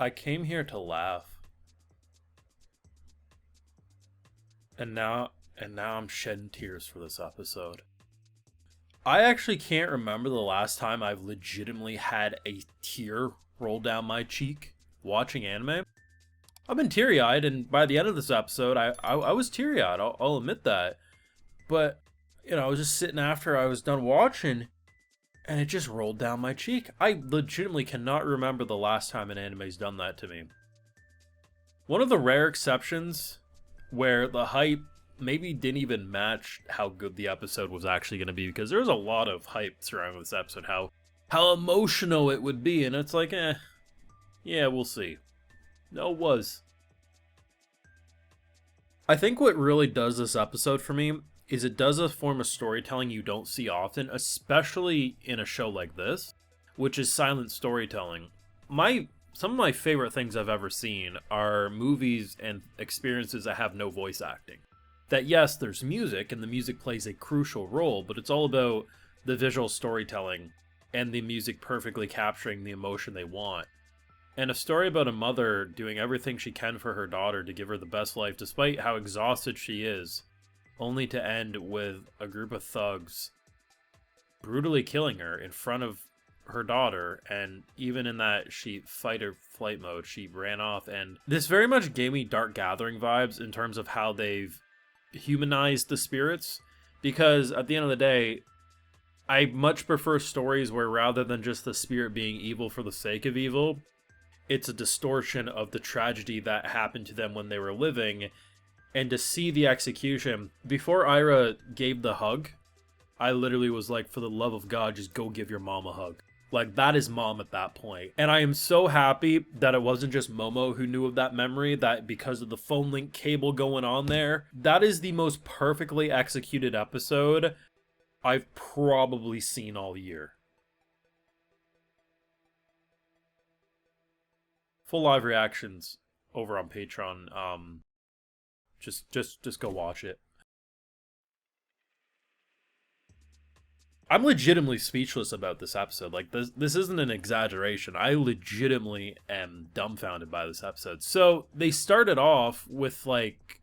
I came here to laugh, and now I'm shedding tears for this episode. I actually can't remember the last time I've legitimately had a tear roll down my cheek watching anime. I've been teary-eyed, and by the end of this episode, I was teary-eyed. I'll admit that. But I was just sitting after I was done watching, and it just rolled down my cheek. I legitimately cannot remember the last time an anime's done that to me. One of the rare exceptions where the hype maybe didn't even match how good the episode was actually going to be, because there was a lot of hype surrounding this episode, how emotional it would be, and it's like, yeah, we'll see. No, it was. I think what really does this episode for me is it does a form of storytelling you don't see often, especially in a show like this, which is silent storytelling. Some of my favorite things I've ever seen are movies and experiences that have no voice acting. That yes, there's music, and the music plays a crucial role, but it's all about the visual storytelling and the music perfectly capturing the emotion they want. And a story about a mother doing everything she can for her daughter to give her the best life despite how exhausted she is, only to end with a group of thugs brutally killing her in front of her daughter, and even in that fight or flight mode, she ran off. And this very much gave me Dark Gathering vibes in terms of how they've humanized the spirits, because at the end of the day, I much prefer stories where rather than just the spirit being evil for the sake of evil, it's a distortion of the tragedy that happened to them when they were living. And to see the execution, before Ira gave the hug, I literally was like, for the love of God, just go give your mom a hug. Like, that is mom at that point. And I am so happy that it wasn't just Momo who knew of that memory, that because of the phone link cable going on there, that is the most perfectly executed episode I've probably seen all year. Full live reactions over on Patreon. Just go watch it. I'm legitimately speechless about this episode. Like, this isn't an exaggeration. I legitimately am dumbfounded by this episode. So they started off with, like,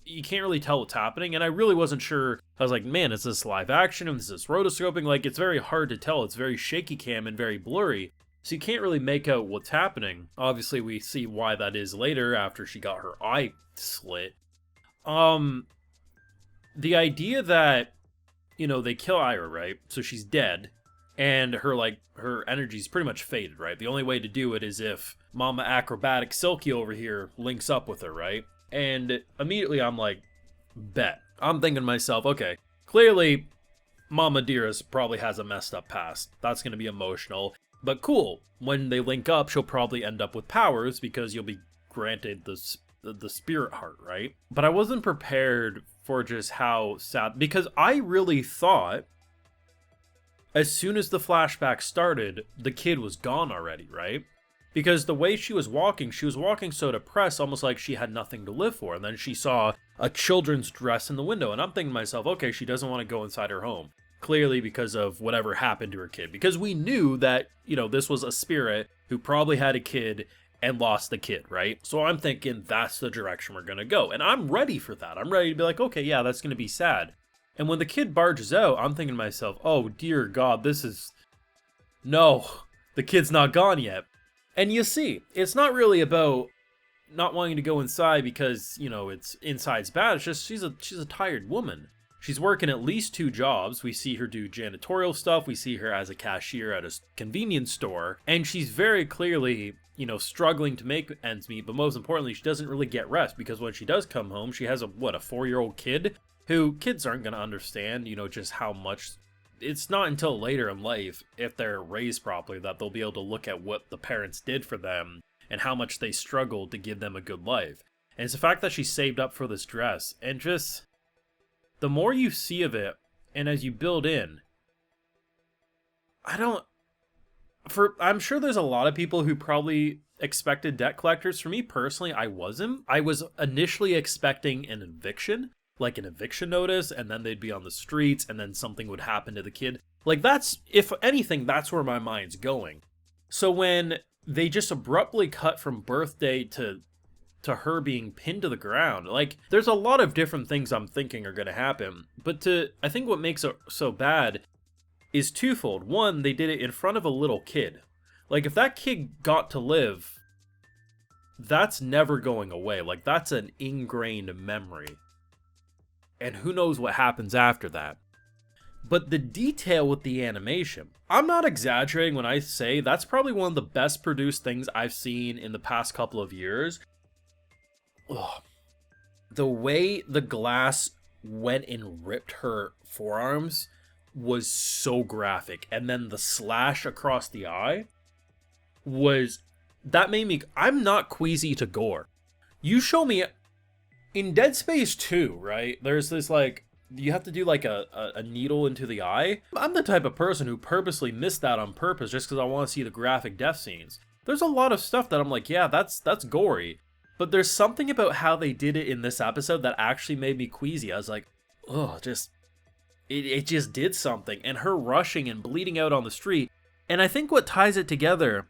you can't really tell what's happening, and I really wasn't sure. I was like, man, is this live action? Is this rotoscoping? Like, it's very hard to tell. It's very shaky cam and very blurry. So you can't really make out what's happening. Obviously, we see why that is later after she got her eye slit. The idea that, they kill Ira, right? So she's dead, and her energy's pretty much faded, right? The only way to do it is if Mama Acrobatic Silky over here links up with her, right? And immediately I'm like, bet. I'm thinking to myself, okay, clearly Mama Dearest probably has a messed up past. That's going to be emotional. But cool, when they link up, she'll probably end up with powers because you'll be granted the spirit heart, right? But I wasn't prepared for just how sad, because I really thought as soon as the flashback started, the kid was gone already, right? Because the way she was walking so depressed, almost like she had nothing to live for. And then she saw a children's dress in the window, and I'm thinking to myself, okay, she doesn't want to go inside her home. Clearly because of whatever happened to her kid. Because we knew that, this was a spirit who probably had a kid and lost the kid, right? So I'm thinking that's the direction we're going to go. And I'm ready for that. I'm ready to be like, okay, yeah, that's going to be sad. And when the kid barges out, I'm thinking to myself, oh, dear God, no, the kid's not gone yet. And you see, it's not really about not wanting to go inside because, it's inside's bad. It's just she's a tired woman. She's working at least 2 jobs. We see her do janitorial stuff. We see her as a cashier at a convenience store. And she's very clearly, struggling to make ends meet. But most importantly, she doesn't really get rest, because when she does come home, she has a 4-year-old kid who kids aren't going to understand, just how much. It's not until later in life, if they're raised properly, that they'll be able to look at what the parents did for them and how much they struggled to give them a good life. And it's the fact that she saved up for this dress, and just the more you see of it, and as you build in, I'm sure there's a lot of people who probably expected debt collectors. For me personally, I wasn't. I was initially expecting an eviction, like an eviction notice, and then they'd be on the streets, and then something would happen to the kid. Like, that's, if anything, that's where my mind's going. So when they just abruptly cut from birthday to her being pinned to the ground. Like, there's a lot of different things I'm thinking are going to happen, but I think what makes it so bad is twofold. One, they did it in front of a little kid. Like, if that kid got to live, that's never going away. Like, that's an ingrained memory. And who knows what happens after that. But the detail with the animation, I'm not exaggerating when I say that's probably one of the best produced things I've seen in the past couple of years. Ugh. The way the glass went and ripped her forearms was so graphic. And then the slash across the eye that made me, I'm not queasy to gore. You show me, in Dead Space 2, right? There's this, like, you have to do, like, a needle into the eye. I'm the type of person who purposely missed that on purpose just because I want to see the graphic death scenes. There's a lot of stuff that I'm like, yeah, that's gory. But there's something about how they did it in this episode that actually made me queasy. I was like, oh, it just did something. And her rushing and bleeding out on the street. And I think what ties it together,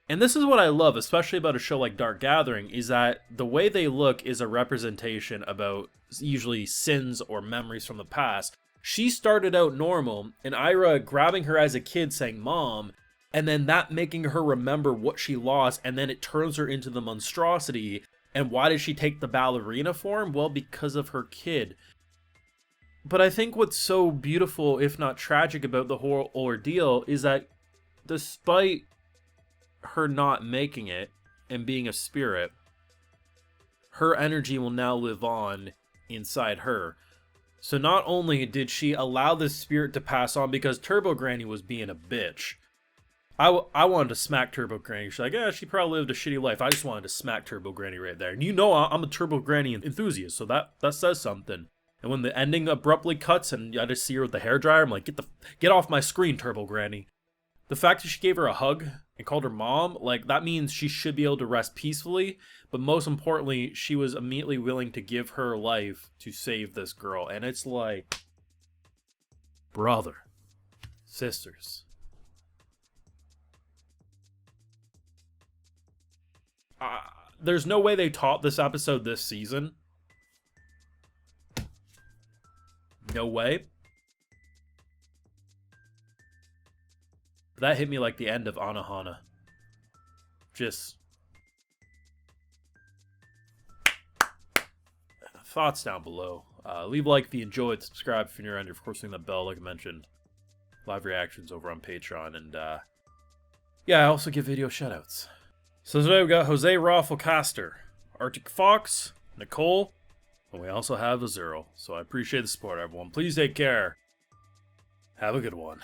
and this is what I love, especially about a show like Dark Gathering, is that the way they look is a representation about usually sins or memories from the past. She started out normal, and Ira grabbing her as a kid saying, "Mom," and then that making her remember what she lost, and then it turns her into the monstrosity. And why did she take the ballerina form? Well, because of her kid. But I think what's so beautiful, if not tragic, about the whole ordeal is that despite her not making it and being a spirit, her energy will now live on inside her. So not only did she allow this spirit to pass on, because Turbo Granny was being a bitch. I wanted to smack Turbo Granny. She's like, yeah, she probably lived a shitty life. I just wanted to smack Turbo Granny right there. And you know I'm a Turbo Granny enthusiast, so that says something. And when the ending abruptly cuts and I just see her with the hairdryer, I'm like, get off my screen, Turbo Granny. The fact that she gave her a hug and called her mom, like, that means she should be able to rest peacefully. But most importantly, she was immediately willing to give her life to save this girl. And it's like, brother, sisters. There's no way they taught this episode this season. No way. That hit me like the end of Anohana. Just thoughts down below. Leave a like if you enjoyed, subscribe if you're new, and of course ring the bell like I mentioned. Live reactions over on Patreon, and yeah, I also give video shoutouts. So today we got Jose Rafflecaster, Arctic Fox, Nicole, and we also have Azuro. So I appreciate the support, everyone. Please take care. Have a good one.